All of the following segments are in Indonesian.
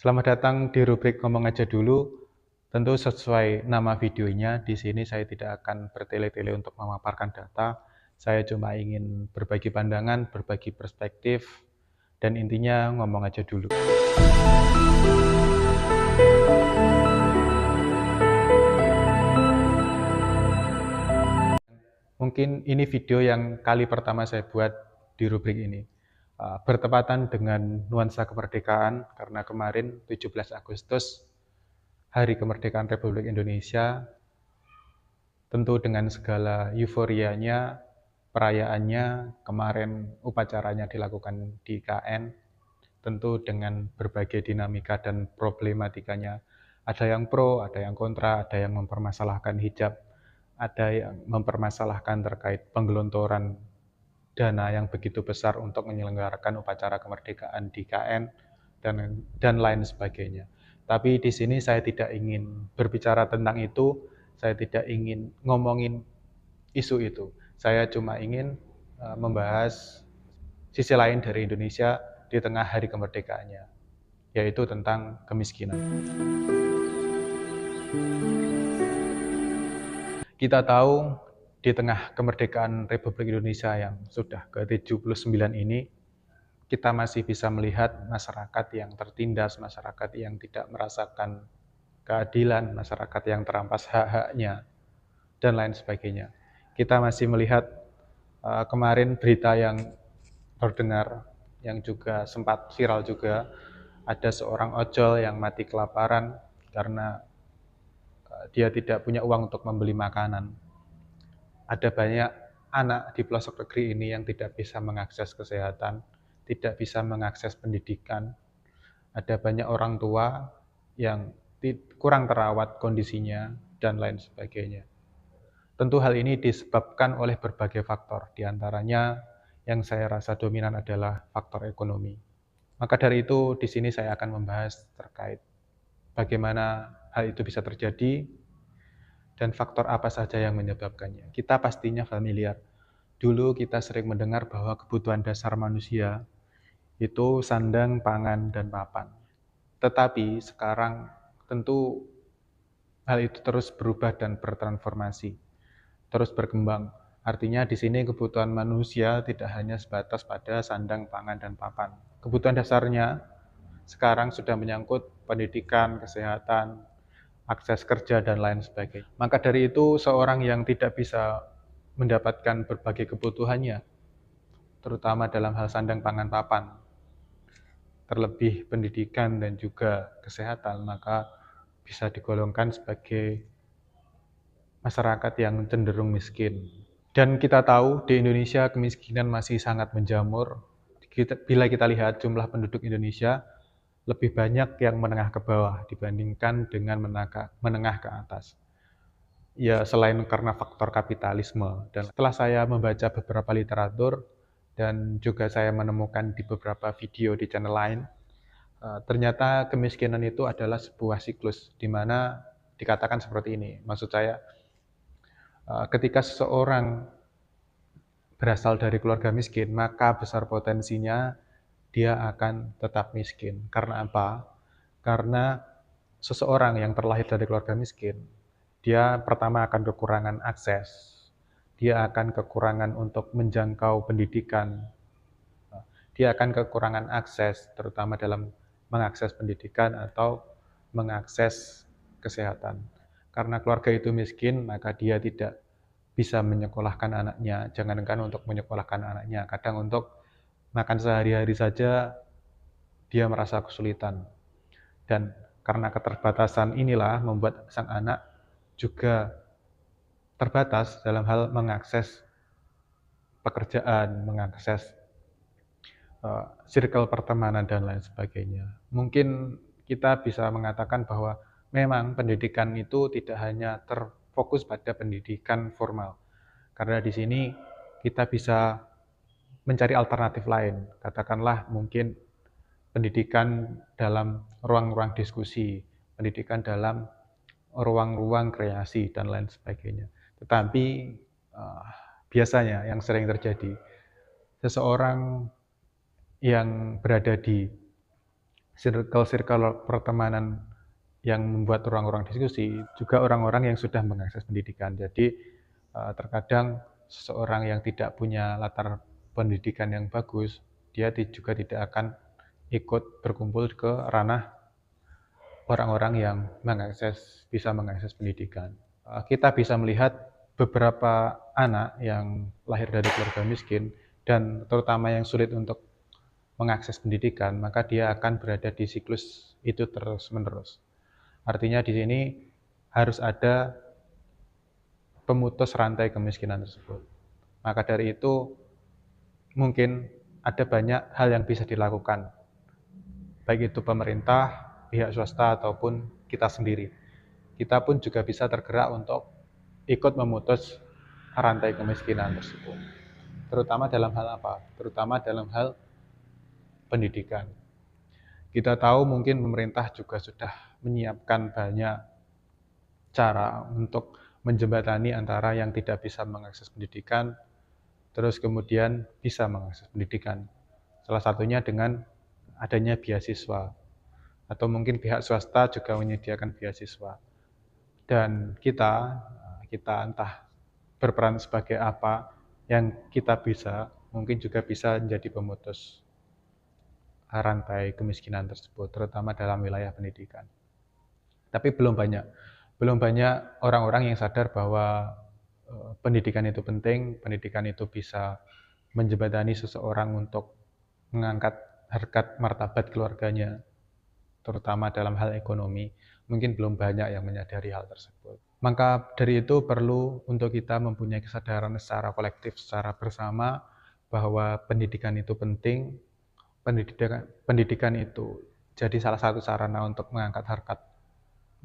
Selamat datang di rubrik Ngomong Aja Dulu. Tentu sesuai nama videonya, di sini saya tidak akan bertele-tele untuk memaparkan data. Saya cuma ingin berbagi pandangan, berbagi perspektif, dan intinya ngomong aja dulu. Mungkin ini video yang kali pertama saya buat di rubrik ini. Bertepatan dengan nuansa kemerdekaan, karena kemarin 17 Agustus, Hari Kemerdekaan Republik Indonesia, tentu dengan segala euforianya, perayaannya, kemarin upacaranya dilakukan di KN, tentu dengan berbagai dinamika dan problematikanya. Ada yang pro, ada yang kontra, ada yang mempermasalahkan hijab, ada yang mempermasalahkan terkait penggelontoran dana yang begitu besar untuk menyelenggarakan upacara kemerdekaan di KN dan lain sebagainya. Tapi di sini saya tidak ingin berbicara tentang itu, saya tidak ingin ngomongin isu itu. Saya cuma ingin membahas sisi lain dari Indonesia di tengah hari kemerdekaannya, yaitu tentang kemiskinan. Kita tahu di tengah kemerdekaan Republik Indonesia yang sudah ke-79 ini, kita masih bisa melihat masyarakat yang tertindas, masyarakat yang tidak merasakan keadilan, masyarakat yang terampas hak-haknya, dan lain sebagainya. Kita masih melihat kemarin berita yang terdengar, yang juga sempat viral juga, ada seorang ojol yang mati kelaparan karena dia tidak punya uang untuk membeli makanan. Ada banyak anak di pelosok negeri ini yang tidak bisa mengakses kesehatan, tidak bisa mengakses pendidikan. Ada banyak orang tua yang kurang terawat kondisinya, dan lain sebagainya. Tentu hal ini disebabkan oleh berbagai faktor, diantaranya yang saya rasa dominan adalah faktor ekonomi. Maka dari itu, di sini saya akan membahas terkait bagaimana hal itu bisa terjadi, dan faktor apa saja yang menyebabkannya. Kita pastinya familiar. Dulu kita sering mendengar bahwa kebutuhan dasar manusia itu sandang, pangan, dan papan. Tetapi sekarang tentu hal itu terus berubah dan bertransformasi, terus berkembang. Artinya di sini kebutuhan manusia tidak hanya sebatas pada sandang, pangan, dan papan. Kebutuhan dasarnya sekarang sudah menyangkut pendidikan, kesehatan, akses kerja, dan lain sebagainya. Maka dari itu, seorang yang tidak bisa mendapatkan berbagai kebutuhannya, terutama dalam hal sandang, pangan, papan, terlebih pendidikan dan juga kesehatan, maka bisa digolongkan sebagai masyarakat yang cenderung miskin. Dan kita tahu di Indonesia kemiskinan masih sangat menjamur. Bila kita lihat jumlah penduduk Indonesia, lebih banyak yang menengah ke bawah dibandingkan dengan menengah ke atas. Ya, selain karena faktor kapitalisme. Dan setelah saya membaca beberapa literatur dan juga saya menemukan di beberapa video di channel lain, ternyata kemiskinan itu adalah sebuah siklus di mana dikatakan seperti ini. Maksud saya, ketika seseorang berasal dari keluarga miskin, maka besar potensinya dia akan tetap miskin. Karena apa? Karena seseorang yang terlahir dari keluarga miskin, dia pertama akan kekurangan akses, dia akan kekurangan untuk menjangkau pendidikan, dia akan kekurangan akses, terutama dalam mengakses pendidikan atau mengakses kesehatan. Karena keluarga itu miskin, maka dia tidak bisa menyekolahkan anaknya. Jangankan untuk menyekolahkan anaknya, kadang untuk makan sehari-hari saja dia merasa kesulitan. Dan karena keterbatasan inilah membuat sang anak juga terbatas dalam hal mengakses pekerjaan, mengakses circle pertemanan, dan lain sebagainya. Mungkin kita bisa mengatakan bahwa memang pendidikan itu tidak hanya terfokus pada pendidikan formal. Karena di sini kita bisa mencari alternatif lain. Katakanlah mungkin pendidikan dalam ruang-ruang diskusi, pendidikan dalam ruang-ruang kreasi, dan lain sebagainya. Tetapi biasanya yang sering terjadi, seseorang yang berada di Circle-circle pertemanan yang membuat orang-orang diskusi, juga orang-orang yang sudah mengakses pendidikan. Jadi terkadang seseorang yang tidak punya latar pendidikan yang bagus, dia juga tidak akan ikut berkumpul ke ranah orang-orang yang bisa mengakses pendidikan. Kita bisa melihat beberapa anak yang lahir dari keluarga miskin dan terutama yang sulit untuk mengakses pendidikan, maka dia akan berada di siklus itu terus-menerus. Artinya di sini harus ada pemutus rantai kemiskinan tersebut. Maka dari itu mungkin ada banyak hal yang bisa dilakukan, baik itu pemerintah, pihak swasta, ataupun kita sendiri. Kita pun juga bisa tergerak untuk ikut memutus rantai kemiskinan tersebut. Terutama dalam hal apa? Terutama dalam hal pendidikan. Kita tahu mungkin pemerintah juga sudah menyiapkan banyak cara untuk menjembatani antara yang tidak bisa mengakses pendidikan, terus kemudian bisa mengakses pendidikan. Salah satunya dengan adanya beasiswa, atau mungkin pihak swasta juga menyediakan beasiswa. Dan kita entah berperan sebagai apa yang kita bisa, mungkin juga bisa menjadi pemutus rantai kemiskinan tersebut, terutama dalam wilayah pendidikan. Tapi belum banyak orang-orang yang sadar bahwa pendidikan itu penting, pendidikan itu bisa menjembatani seseorang untuk mengangkat harkat martabat keluarganya, terutama dalam hal ekonomi. Mungkin belum banyak yang menyadari hal tersebut. Maka dari itu perlu untuk kita mempunyai kesadaran secara kolektif, secara bersama, bahwa pendidikan itu penting, pendidikan itu jadi salah satu sarana untuk mengangkat harkat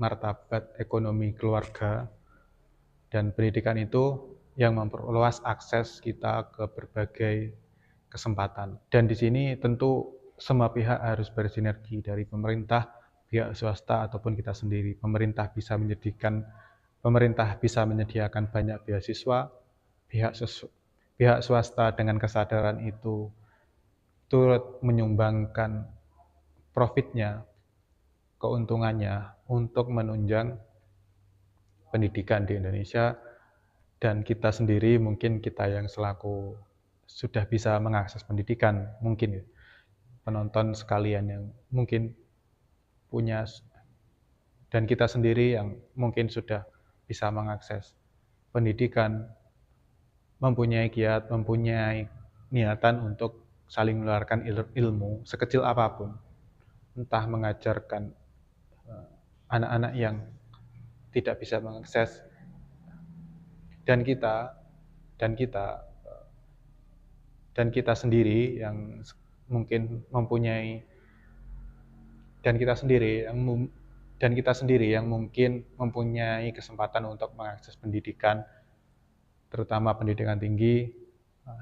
martabat ekonomi keluarga, dan pendidikan itu yang memperluas akses kita ke berbagai kesempatan. Dan di sini tentu semua pihak harus bersinergi, dari pemerintah, pihak swasta, ataupun kita sendiri. Pemerintah bisa menyediakan banyak beasiswa, pihak swasta dengan kesadaran itu turut menyumbangkan profitnya, keuntungannya untuk menunjang pendidikan di Indonesia. Dan kita sendiri, mungkin kita yang selaku sudah bisa mengakses pendidikan, mungkin penonton sekalian yang mungkin punya, dan kita sendiri yang mungkin sudah bisa mengakses pendidikan, mempunyai kiat, mempunyai niatan untuk saling menularkan ilmu sekecil apapun, entah mengajarkan anak-anak yang tidak bisa mengakses, dan kita sendiri yang mungkin mempunyai, dan kita sendiri yang mungkin mempunyai kesempatan untuk mengakses pendidikan, terutama pendidikan tinggi.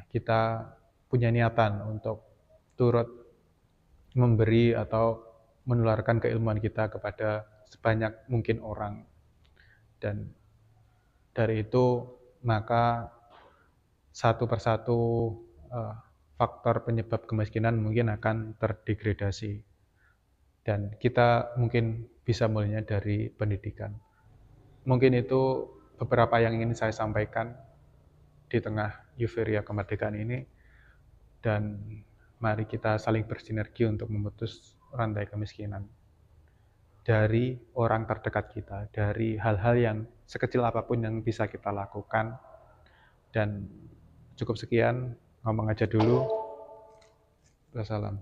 Kita punya niatan untuk turut memberi atau menularkan keilmuan kita kepada sebanyak mungkin orang. Dan dari itu maka satu persatu faktor penyebab kemiskinan mungkin akan terdegradasi, dan kita mungkin bisa mulainya dari pendidikan. Mungkin itu beberapa yang ingin saya sampaikan di tengah euforia kemerdekaan ini, dan mari kita saling bersinergi untuk memutus rantai kemiskinan dari orang terdekat kita, dari hal-hal yang sekecil apapun yang bisa kita lakukan. Dan cukup sekian, ngomong aja dulu. Wassalam.